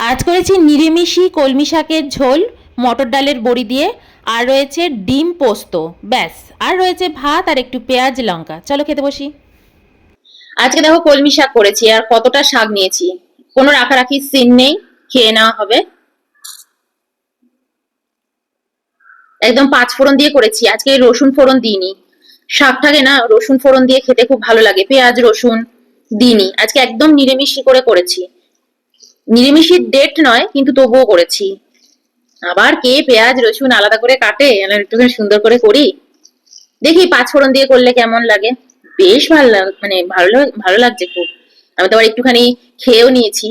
আজ করেছি নিরামিষি কলমি শাকের ঝোল, মটর ডালের বড়ি দিয়ে, আর রয়েছে ডিম পোস্ত। ব্যাস, আর রয়েছে ভাত আর একটু পেঁয়াজ লঙ্কা। চলো খেতে বসি। আজকে দেখো কলমি শাক করেছি, আর কতটা শাক নিয়েছি, কোনো রাখারাখির সিন নেই, খেয়ে নেওয়া হবে। একদম পাঁচ ফোড়ন দিয়ে করেছি, আজকে রসুন ফোড়ন দিইনি। শাকটাকে না রসুন ফোড়ন দিয়ে খেতে খুব ভালো লাগে, পেঁয়াজ রসুন দিইনি। আজকে একদম নিরামিষি করে করেছি। নিরামিষির ডেট নয়, কিন্তু তবুও করেছি। আবার কে পেঁয়াজ রসুন আলাদা করে কাটে, একটুখানি সুন্দর করে করি। দেখি পাঁচ ফোড়ন দিয়ে করলে কেমন লাগে। বেশ ভালো মানে ভালো লাগছে খুব। আমি তো আবার একটুখানি খেয়েও নিয়েছি।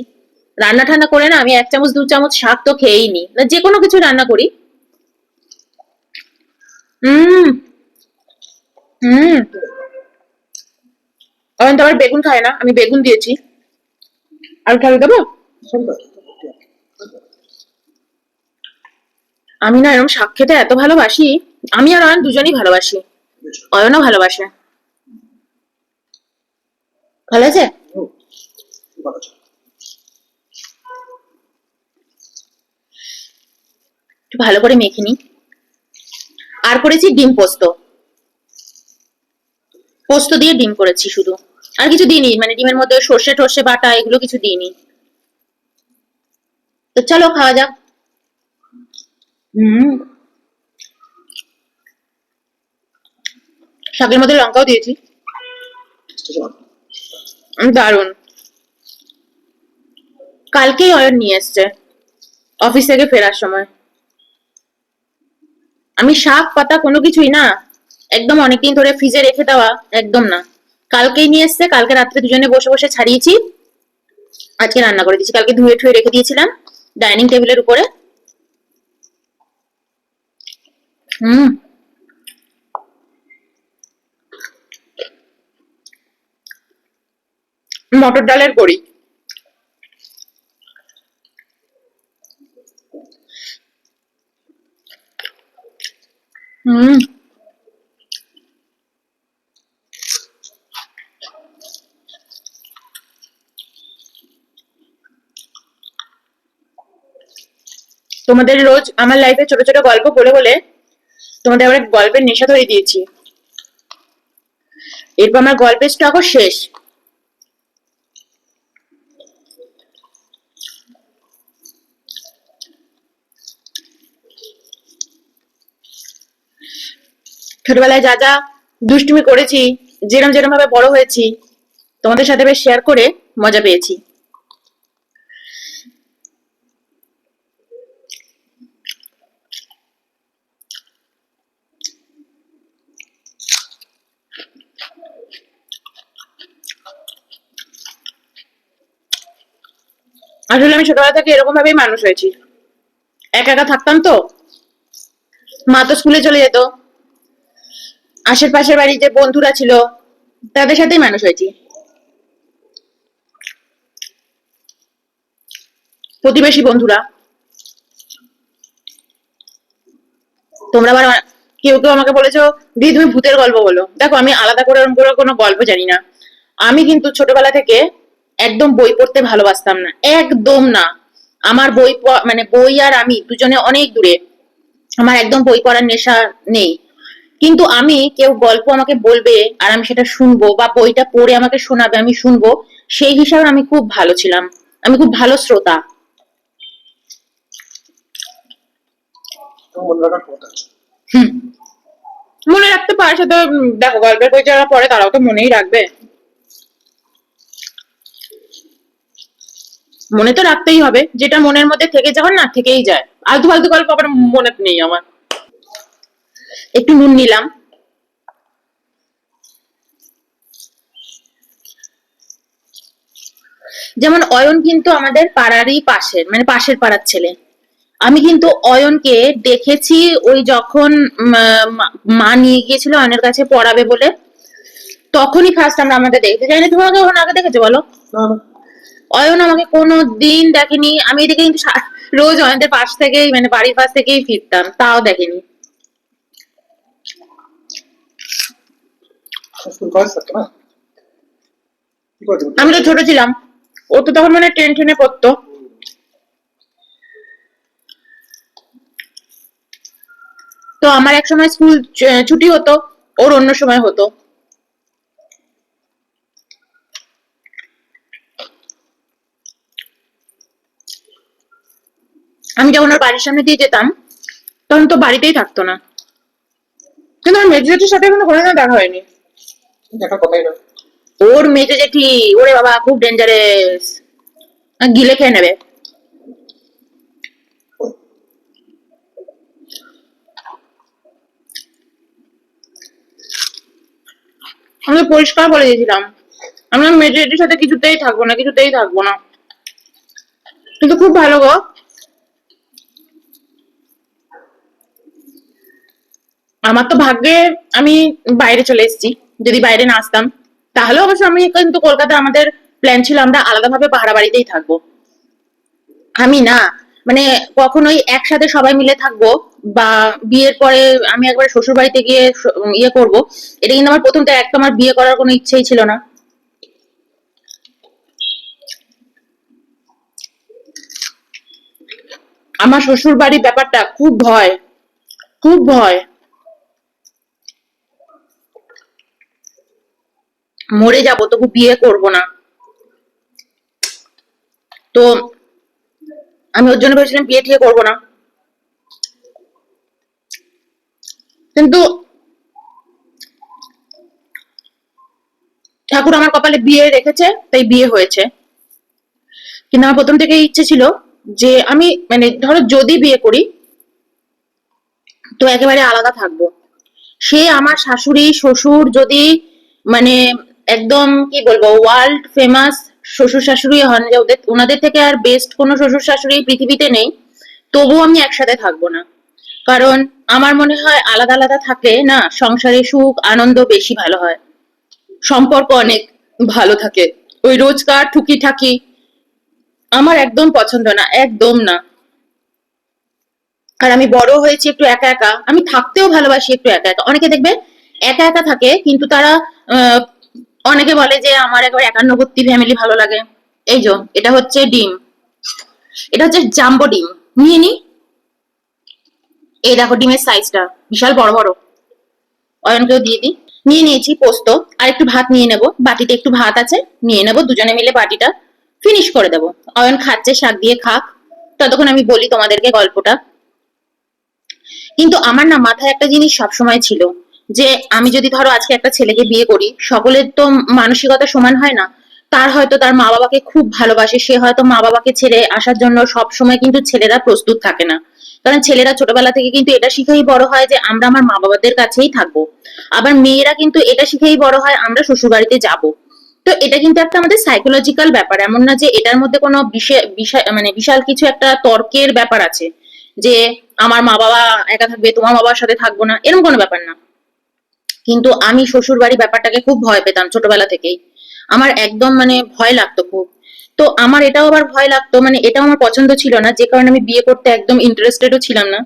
রান্না ঠান্না করে না আমি এক চামচ দু চামচ শাক তো খেয়েই নি, না যে কোনো কিছু রান্না করি। হুম। হুম। এখন তো আবার বেগুন খায় না, আমি বেগুন দিয়েছি। আর খাবে দেবো? আমি না এরকম শাক খেতে এত ভালোবাসি। আমি আর অয়ন দুজনেই ভালোবাসি। অয়নও ভালোবাসে। ভালো আছে? একটু ভালো করে মেখে নি। আর করেছি ডিম পোস্ত। পোস্ত দিয়ে ডিম করেছি শুধু। আর কিছু দিইনি, মানে ডিমের মধ্যে সর্ষে টর্ষে বাটা এগুলো কিছু দিইনি। তো চলো খাওয়া যাক। হুম। শাকের মধ্যে লঙ্কাও দিয়েছি। দারুন। কালকেই অয়ন নিয়ে এসছে অফিস থেকে ফেরার সময়। আমি শাক পাতা কোনো কিছুই না, একদম অনেকদিন ধরে ফ্রিজে রেখে দেওয়া একদম না। কালকেই নিয়ে এসছে, কালকে রাত্রে দুজনে বসে বসে ছাড়িয়েছি। আজকে রান্না করে দিয়েছি, কালকে ধুয়ে ঠুয়ে রেখে দিয়েছিলাম ডাইনিং টেবিলের উপরে। হুম। মটর ডালের বড়ি। হুম। তোমাদের রোজ আমার লাইফে ছোট ছোট গল্প বলে বলে তোমাদের আবার গল্পের নেশা ধরে দিয়েছি। এরপর আমার গল্পের স্টকও শেষ। ছোটবেলায় যা যা দুষ্টুমি করেছি, যেরম যেরম ভাবে বড় হয়েছি, তোমাদের সাথে বেশ শেয়ার করে মজা পেয়েছি। আসলে আমি ছোটবেলা থেকে এরকম ভাবেই মানুষ হয়েছি। একা একা থাকতাম তো, মা তো স্কুলে চলে যেত, আশেপাশের বাড়ির যে বন্ধুরা ছিল তাদের সাথেই মানুষ হয়েছি। প্রতিবেশী বন্ধুরা। তোমরা আবার কেউ কেউ আমাকে বলেছো দিদি তুমি ভূতের গল্প বলো। দেখো আমি আলাদা করে ওরকম করে কোনো গল্প জানি না। আমি কিন্তু ছোটবেলা থেকে একদম বই পড়তে ভালোবাসতাম না, একদম না। আমার মানে বই আর আমি দুজনে অনেক দূরে। আমার একদম বই পড়ার নেশা নেই। কিন্তু আমি কেউ গল্প আমাকে বলবে আর আমি সেটা শুনবো, বা বইটা পড়ে আমাকে শোনাবে আমি শুনবো, সেই হিসাবে আমি খুব ভালো ছিলাম। আমি খুব ভালো শ্রোতা। হুম। মনে রাখতে পারে সে তো। দেখো গল্পের বই যারা পড়ে তারাও তো মনেই রাখবে। মনে তো রাখতেই হবে, যেটা মনের মধ্যে থেকে যাওয়ার না থেকেই যায়। আলতু ফালতু গল্প আবার মনে নেই আমার। একটু নুন নিলাম। যেমন অয়ন কিন্তু আমাদের পাড়ারই পাশের, মানে পাশের পাড়ার ছেলে। আমি কিন্তু অয়নকে দেখেছি ওই যখন মা নিয়ে গিয়েছিল অয়নের কাছে পড়াবে বলে, তখনই ফার্স্ট আমরা আমাদের দেখতে যাই না। তুমি আমাকে ওখানে আগে দেখেছো বলো? অয়ন আমাকে কোনো দিন দেখেনি। আমি এদিকে কিন্তু রোজ অয়নদের পাশ থেকেই, মানে বাড়ির পাশ থেকেই ফিরতাম, তাও দেখেনি। আমি তো ছোট ছিলাম, ও তো তখন মানে টেন টেনে পড়তো। তো আমার এক সময় স্কুল ছুটি হতো, ওর অন্য সময় হতো। আমি যখন ওর বাড়ির সামনে দিয়ে যেতাম তখন তো বাড়িতেই থাকতো না, কিন্তু আমার মেজো জেঠির সাথে কোনো কোনোদিন দেখা হয়নি। দেখা কথাই না। ওর মেজো জেঠি, ওরে বাবা খুব ডেঞ্জারাস, গিলে খেয়ে নেবে। আমি পরিষ্কার বলে দিয়েছিলাম আমি মেজো জেঠির সাথে কিছুতেই থাকবো না, কিছুতেই থাকবো না। কিন্তু খুব ভালো গো, আমার তো ভাগ্যে আমি বাইরে চলে এসেছি। যদি বাইরে না আসতাম তাহলে অবশ্য আমি কিন্তু কলকাতায় আমাদের প্ল্যান ছিল আমরা আলাদাভাবে পাহাড়া বাড়িতেই থাকবো। আমি না, মানে কখনোই একসাথে সবাই মিলে থাকবো বা বিয়ের পরে আমি একবার শ্বশুর বাড়িতে গিয়ে ইয়ে করব, এটা কিন্তু আমার প্রথম থেকে একদম আমার বিয়ে করার কোনো ইচ্ছেই ছিল না। আমার শ্বশুর বাড়ির ব্যাপারটা খুব ভয়, খুব ভয়। মরে যাবো তবু বিয়ে করব না। তো আমি ওর জন্য ভেবেছিলাম বিয়ে টিয়ে করবো না, কিন্তু ঠাকুর আমার কপালে বিয়ে রেখেছে তাই বিয়ে হয়েছে। কিন্তু আমার প্রথম থেকেই ইচ্ছে ছিল যে আমি মানে ধরো যদি বিয়ে করি তো একেবারে আলাদা থাকবো। সে আমার শাশুড়ি শ্বশুর যদি মানে একদম কি বলবো ওয়ার্ল্ড ফেমাস শ্বশুর শাশুড়ি হন, যে ওদের ওনাদের থেকে আর বেস্ট কোনো শ্বশুর শাশুড়ি পৃথিবীতে নেই, তবুও আমি একসাথে থাকবো না। কারণ আমার মনে হয় আলাদা আলাদা থাকলে না সংসারে সুখ আনন্দ বেশি ভালো হয়, সম্পর্ক অনেক ভালো থাকে। ওই রোজকার ঠুকি ঠাকি আমার একদম পছন্দ না, একদম না। আর আমি বড় হয়েছি একটু একা একা, আমি থাকতেও ভালোবাসি একটু একা একা। অনেকে দেখবে একা একা থাকে কিন্তু তারা আহ, অনেকে বলে যে আমার একবার একান্নবর্তী ফ্যামিলি ভালো লাগে। এই যে এটা হচ্ছে ডিম, এটা হচ্ছে জাম্বো ডিম, নিয়ে নি। এই দেখো ডিমের সাইজটা বিশাল বড় বড়। অয়নকেও দিয়ে দিই। নিয়ে নিয়েছি পোস্ত, আর একটু ভাত নিয়ে নেব, বাটিতে একটু ভাত আছে, নিয়ে নেব দুজনে মিলে বাটিটা ফিনিশ করে দেবো। অয়ন খাচ্ছে, শাক দিয়ে খাক, ততক্ষণ আমি বলি তোমাদেরকে গল্পটা। কিন্তু আমার না মাথায় একটা জিনিস সবসময় ছিল যে আমি যদি ধরো আজকে একটা ছেলেকে বিয়ে করি, সকলের তো মানসিকতা সমান হয় না। তার হয়তো তার মা বাবাকে খুব ভালোবাসে, সে হয়তো মা বাবাকে ছেড়ে আসার জন্য সব সময় কিন্তু ছেলেরা প্রস্তুত থাকে না। কারণ ছেলেরা ছোটবেলা থেকে কিন্তু এটা শিখেই বড় হয় যে আমরা আমার মা বাবাদের কাছেই থাকবো। আবার মেয়েরা কিন্তু এটা শিখেই বড় হয় আমরা শ্বশুর বাড়িতে যাব। তো এটা কিন্তু একটা আমাদের সাইকোলজিক্যাল ব্যাপার, এমন না যে এটার মধ্যে কোনো বিশেষ বিষয় মানে বিশাল কিছু একটা তর্কের ব্যাপার আছে যে আমার মা বাবা একা থাকবে তোমার বাবার সাথে থাকবো না, এরকম কোনো ব্যাপার না। কিন্তু আমি শ্বশুর বাড়ি ব্যাপারটাকে খুব ভয় পেতাম ছোটবেলা থেকেই, আমার একদম মানে ভয় লাগতো খুব। তো আমার এটাও আবার ভয় লাগতো, মানে এটাও আমার পছন্দ ছিল না, যে কারণে আমি বিয়ে করতে একদম ইন্টারেস্টেডও ছিলাম না।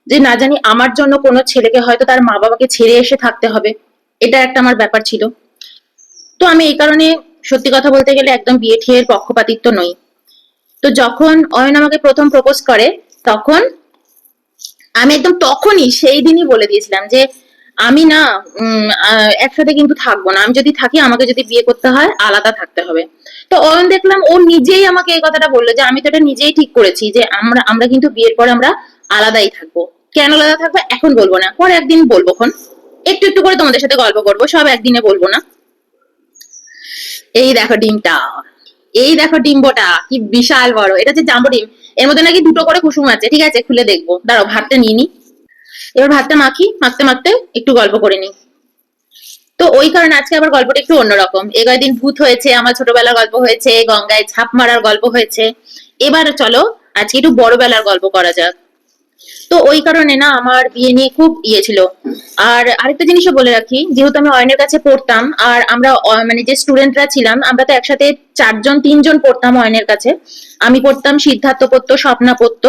যে না জানি আমার জন্য কোনো ছেলেকে হয়তো তার মা বাবাকে ছেড়ে এসে থাকতে হবে, এটা একটা আমার ব্যাপার ছিল। তো আমি এই কারণে সত্যি কথা বলতে গেলে একদম বিয়ে ঠিয়ের পক্ষপাতিত্ব নই। তো যখন অয়ন আমাকে প্রথম প্রপোজ করে তখন আমি একদম তখনই সেই দিনই বলে দিয়েছিলাম যে আমি না একসাথে কিন্তু থাকবো না, আমি যদি থাকি আমাকে যদি বিয়ে করতে হয় আলাদা থাকতে হবে। তো অয়ন দেখলাম ও নিজেই আমাকে এই কথাটা বললো যে আমি তো এটা নিজেই ঠিক করেছি যে আমরা আমরা কিন্তু বিয়ের পরে আমরা আলাদাই থাকবো। কেন আলাদা থাকবো এখন বলবো না, পরে একদিন বলবো, খন একটু একটু করে তোমাদের সাথে গল্প করবো, সব একদিনে বলবো না। এই দেখো ডিমটা, এই দেখো ডিম্বটা কি বিশাল বড়, এটা হচ্ছে জাম্বো ডিম। এর মধ্যে নাকি দুটো করে কুসুম আছে, ঠিক আছে খুলে দেখবো, দাঁড়াও ভাতটা নিয়ে নি। এবার ভাতটা মাখি, মাখতে মাখতে একটু গল্প করে নি। তো ওই কারণে আজকে আবার গল্পটা একটু অন্যরকম। এ কয়েকদিন ভূত হয়েছে, আমার ছোটবেলার গল্প হয়েছে, গঙ্গায় ঝাঁপ মারার গল্প হয়েছে, এবার চলো আজকে একটু বড়বেলার গল্প করা যাক। তো ওই কারণে না আমার বিয়ে নিয়ে খুব ইয়ে ছিল। আর আরেকটা জিনিসও বলে রাখি, যেহেতু আমি অয়নের কাছে পড়তাম আর আমরা মানে যে স্টুডেন্টরা ছিলাম আমরা তো একসাথে চারজন তিনজন পড়তাম অয়নের কাছে। আমি পড়তাম, সিদ্ধার্থ পড়তো, স্বপ্না পড়তো,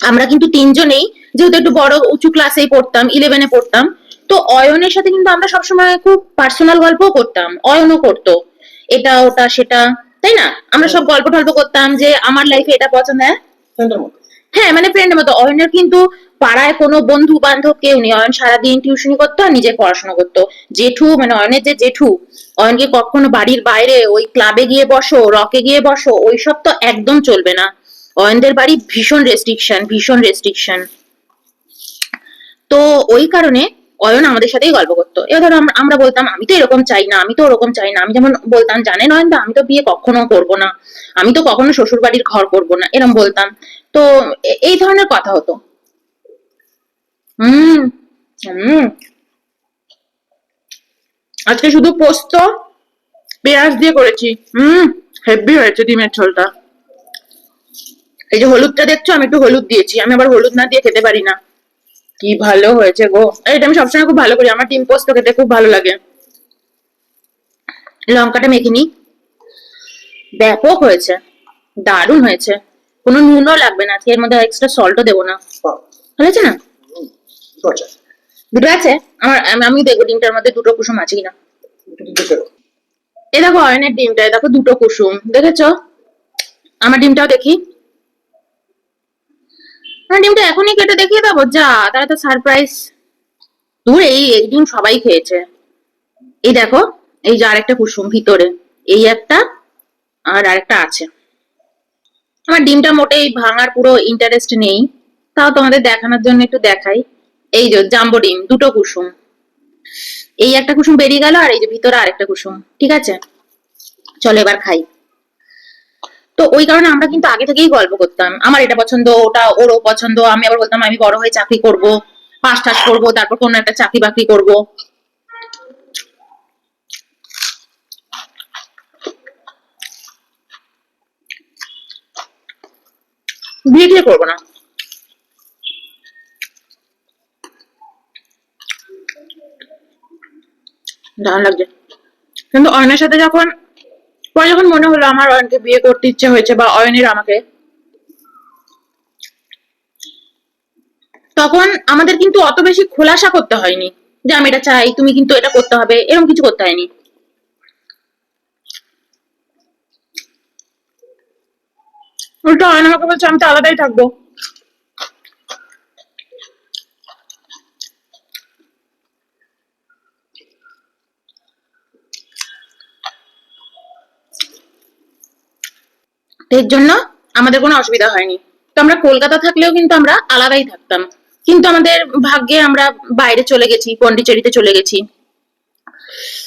আমরা কিন্তু তিনজনেই যেহেতু একটু বড় উঁচু ক্লাসেই পড়তাম, 11-এ পড়তাম। তো অয়নের সাথে কিন্তু আমরা সবসময় খুব পার্সোনাল গল্পও করতাম, অয়নও করতো, এটা ওটা সেটা, তাই না? আমরা সব গল্প টল্প করতাম যে আমার লাইফে এটা পছন্দ, হ্যাঁ সেন্টার মতো। হ্যাঁ মানে ফ্রেন্ডের মতো। অয়নের কিন্তু পাড়ায় কোনো বন্ধু বান্ধব কেউ নেই। অয়ন সারাদিন টিউশনি করতো আর নিজে পড়াশোনা করতো। জেঠু মানে অয়নের যে জেঠু, অয়নকে কখনো বাড়ির বাইরে ওই ক্লাবে গিয়ে বসো, রকে গিয়ে বসো, ওইসব তো একদম চলবে না। অয়নদের বাড়ি ভীষণ রেস্ট্রিকশন, ভীষণ রেস্ট্রিকশন। তো ওই কারণে অয়ন আমাদের সাথেই গল্প করতো। এবার ধরো আমরা বলতাম আমি তো এরকম চাই না, আমি তো ওরকম চাই না। আমি যেমন বলতাম, জানেন অয়ন দা, আমি তো বিয়ে কখনো করব না, আমি তো কখনো শ্বশুর বাড়ির ঘর করব না, এরকম বলতাম। তো এই ধরনের কথা হতো। হুম। হুম। আজকে শুধু পোস্ত পেঁয়াজ দিয়ে করেছি। হেভি হয়েছে ডিমের ঝোলটা। এই যে হলুদটা দেখছো, আমি একটু হলুদ দিয়েছি, আমি আবার হলুদ না দিয়ে খেতে পারি না। কি ভালো হয়েছে গো। এটা আমি সবসময় খুব ভালো করি, আমার ডিম পোস্ত খেতে খুব ভালো লাগে। লঙ্কাটা মেখে নি। ব্যাপক হয়েছে, দারুণ হয়েছে। কোনো নুনও লাগবে না আজকে, এর মধ্যে এক্সট্রা সল্টও দেবো না। বাহ, ভালো হয়েছে না? দুটো আছে। দুটো আছে আমার, আমি দেখবো ডিমটার মধ্যে দুটো কুসুম আছে কিনা। দুটো দিতে পেরো। এই দেখো অয়নের ডিমটা, এই দেখো দুটো কুসুম, দেখেছো? আমার ডিমটাও দেখি। আমার ডিমটা এখনই কেটে দেখিয়ে দেবো? যা, তাহলে তো সারপ্রাইজ। দূর, এই ডিম সবাই খেয়েছে। এই দেখো, এই যে আরেকটা কুসুম ভিতরে, এই একটা আর আরেকটা আছে। আমার ডিমটা মোটেই ভাঙার পুরো ইন্টারেস্ট নেই, তাও তোমাদের দেখানোর জন্য একটু দেখাই। এই যে জাম্বো ডিম, দুটো কুসুম। এই একটা কুসুম বেরিয়ে গেল, আর এই যে ভিতরে আরেকটা কুসুম। ঠিক আছে, চলো এবার খাই। তো ওই কারণে আমরা কিন্তু আগে থেকেই গল্প করতাম, আমার এটা পছন্দ, ওটা ওরও পছন্দ। আমি আবার বলতাম আমি বড় হয়ে চাকরি করব, পাস টাস করবো, তারপর কোনো একটা চাকরি বাকরি করবো। বিয়ে টিয়ে করবো না। দারুণ লাগছে। কিন্তু অয়নের সাথে যখন পরে যখন মনে হলো আমার অয়নকে বিয়ে করতে ইচ্ছে হয়েছে, বা অয়নের আমাকে, তখন আমাদের কিন্তু অত বেশি খোলাসা করতে হয়নি যে আমি এটা চাই, তুমি কিন্তু এটা করতে হবে, এরকম কিছু করতে হয়নি। উল্টো অয়ন আমাকে বলছে আমি তো আলাদাই থাকবো। এর জন্য আমাদের কোনো অসুবিধা হয়নি। তো আমরা কলকাতা থাকলেও কিন্তু আমরা আলাদাই থাকতাম, কিন্তু আমাদের ভাগ্যে আমরা বাইরে চলে গেছি, পন্ডিচেরিতে চলে গেছি।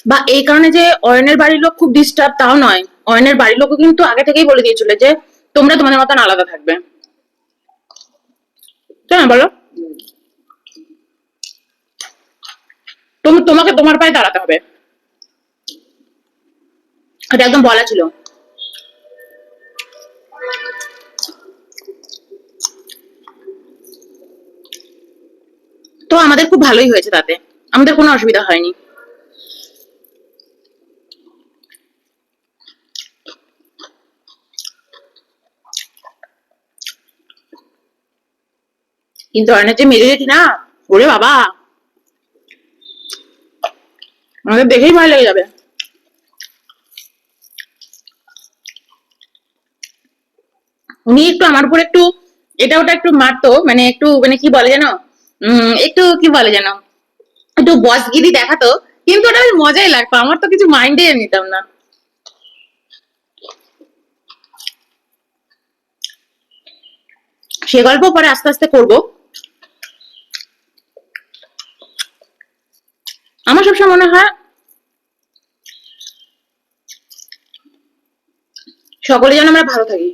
বা এই কারণে যে অয়নের বাড়ির লোক খুব ডিস্টার্ব তাও নয়, অয়নের বাড়ির লোকও কিন্তু আগে থেকেই বলে দিয়েছিল যে তোমরা তোমাদের মতন আলাদা থাকবে। তাই না বলো? তোমাকে তোমার পায়ে দাঁড়াতে হবে, এটা একদম বলা ছিল। তো আমাদের খুব ভালোই হয়েছে তাতে, আমাদের কোনো অসুবিধা হয়নি। কিন্তু অয়নের যে মেজরিটি না, ওরে বাবা, আমাদের দেখেই ভয় লেগে যাবে। উনি একটু আমার উপর একটু এটা ওটা একটু মারতো, মানে একটু মানে কি বলে যেন, একটু কি বলে যেন, একটু বসগিরি দেখাতো। কিন্তু ওটা বেশ মজাই লাগতো, আমার তো কিছু মাইন্ডে নিতাম না। সে গল্প পরে আস্তে আস্তে করব। আমার সবসময় মনে হয় সকলে যেন আমরা ভালো থাকি।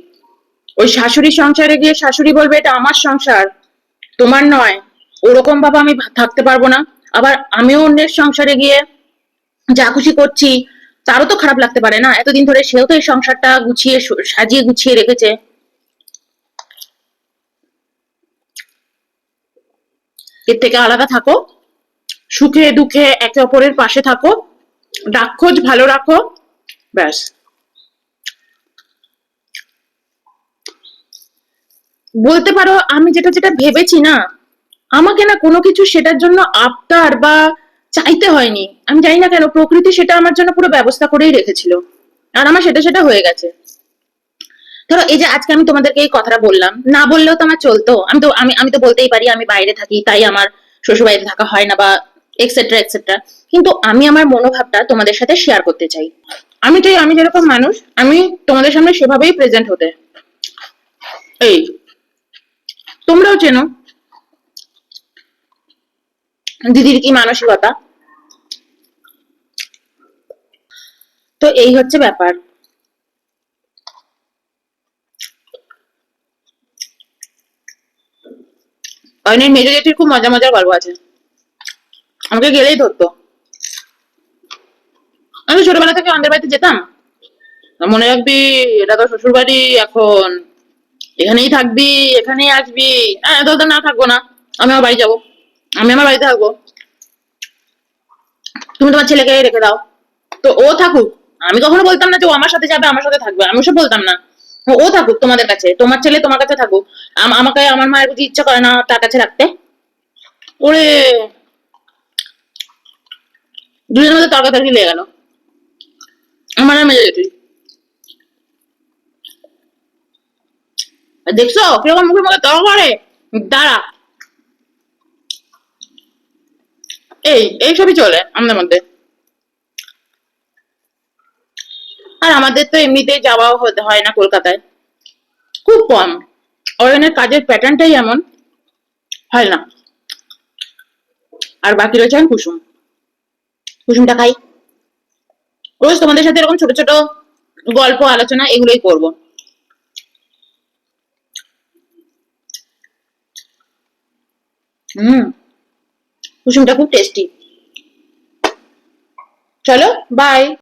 ওই শাশুড়ির সংসারে গিয়ে শাশুড়ি বলবে এটা আমার সংসার, তোমার নয়, ওরকম ভাবে আমি থাকতে পারবো না। আবার আমিও অন্যের সংসারে গিয়ে যা খুশি করছি, তারও তো খারাপ লাগতে পারে না, এতদিন ধরে সেও তো এই সংসারটা গুছিয়ে সাজিয়ে গুছিয়ে রেখেছে। এর থেকে আলাদা থাকো, সুখে দুঃখে একে অপরের পাশে থাকো, ডাক খোঁজ ভালো রাখো, ব্যাস। বলতে পারো আমি যেটা যেটা ভেবেছি না, আমাকে না কোনো কিছু সেটার জন্য আবদার বা চাইতে হয়নি। আমি জানি না কেন প্রকৃতি সেটা আমার জন্য পুরো ব্যবস্থা করেই রেখেছিল, আর আমার সেটা সেটা হয়ে গেছে। ধরো এই যে আজকে আমি তোমাদেরকে এই কথাটা বললাম, না বললেও তো আমার চলতো, আমি তো বলতেই পারি আমি বাইরে থাকি তাই আমার শ্বশুর বাড়িতে থাকা হয় না, বা এক্সেট্রা এক্সেট্রা। কিন্তু আমি আমার মনোভাবটা তোমাদের সাথে শেয়ার করতে চাই। আমি চাই আমি যেরকম মানুষ, আমি তোমাদের সামনে সেভাবেই প্রেজেন্ট হতে। এই, তোমরাও চেনো দিদির কি মানসিকতা। তো এই হচ্ছে ব্যাপার। অয়নের মেজো জেঠির খুব মজা মজার গল্প আছে, আমাকে গেলেই ধরতো। আমি ছোটবেলা থেকে আমাদের বাড়িতে যেতাম, মনে রাখবি এটা তো শ্বশুর বাড়ি, এখন এখানেই থাকবি, এখানেই আসবি। হ্যাঁ, তো না থাকবো না, আমি আমার বাড়ি যাবো, আমি আমার বাড়িতে থাকবো, তুমি তোমার ছেলেকে রেখে দাও। তো ও থাকুক, আমি কখনো বলতাম না যে ও আমার সাথে যাবে, আমার সাথে থাকবে, আমি ওসব বলতাম না। ও থাকুক তোমাদের কাছে, তোমার ছেলে তোমার কাছে থাকুক। আমাকে আমার মায়ের বুঝি ইচ্ছা করে না তার কাছে রাখতে। ওরে, দুজনের মধ্যে তর্কাতর্কি লেগে গেল, আমার আর মেজে যেতে। দেখছো কিরকম মুখে মুখে তর্ক করে। দাঁড়া, এইসবই চলে আমাদের মধ্যে। আর আমাদের তো এমনিতেই যাওয়াও হতে হয় না কলকাতায়, খুব কম। অরণ্যের কাজের প্যাটার্নটাই এমন, হয় না। আর বাকি রয়েছে এখন কুসুম, কুসুমটা খাই। রোজ তোমাদের সাথে এরকম ছোট ছোট গল্প আলোচনা এগুলোই করব। হুম, কুসুমটা খুব টেস্টি। চলো, বাই।